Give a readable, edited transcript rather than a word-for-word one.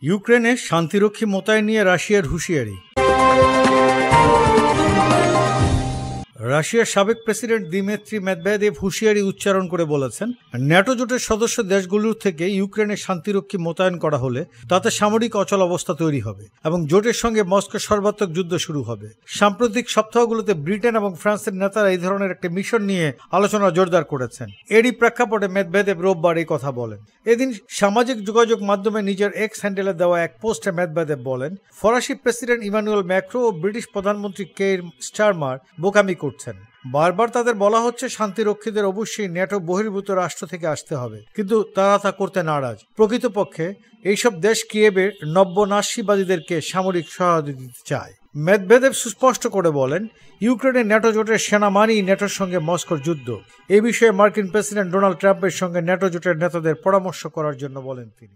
ইউক্রেনে শান্তিরক্ষী মোতায়েন নিয়ে রাশিয়ার হুঁশিয়ারি। রাশিয়ার সাবেক প্রেসিডেন্ট দিমিত্রি মেদভেদেভ হুঁশিয়ারি উচ্চারণ করে বলেছেন, ন্যাটো জোটের সদস্য দেশগুলোর থেকে ইউক্রেনে শান্তিরক্ষী মোতায়েন করা হলে তাতে সামরিক অচল অবস্থা তৈরি হবে এবং জোটের সঙ্গে মস্কোর সর্বাত্মক যুদ্ধ শুরু হবে। সাম্প্রতিক সপ্তাহগুলোতে ব্রিটেন এবং ফ্রান্সের নেতারা এই ধরনের একটি মিশন নিয়ে আলোচনা জোরদার করেছেন। এরই প্রেক্ষাপটে মেদভেদেভ রোববার এই কথা বলেন। এদিন সামাজিক যোগাযোগ মাধ্যমে নিজের এক্স হ্যান্ডেলে দেওয়া এক পোস্টে মেদভেদেভ বলেন, ফরাসি প্রেসিডেন্ট ইমানুয়েল ম্যাক্রো ও ব্রিটিশ প্রধানমন্ত্রী কেইর স্টারমার বোকামি করছেন। বারবার তাদের বলা হচ্ছে শান্তিরক্ষীদের অবশ্যই ন্যাটো বহির্ভূত রাষ্ট্র থেকে আসতে হবে, কিন্তু তারা তা করতে নারাজ। প্রকৃতপক্ষে এইসব দেশ কিয়েভের নব্যনাশীবাদীদেরকে সামরিক সহায়তা দিতে চায়। মেদভেদেভ সুস্পষ্ট করে বলেন, ইউক্রেনের ন্যাটো জোটের সেনা মানেই ন্যাটোর সঙ্গে মস্কোর যুদ্ধ। এ বিষয়ে মার্কিন প্রেসিডেন্ট ডোনাল্ড ট্রাম্পের সঙ্গে ন্যাটো জোটের নেতাদের পরামর্শ করার জন্য বলেন তিনি।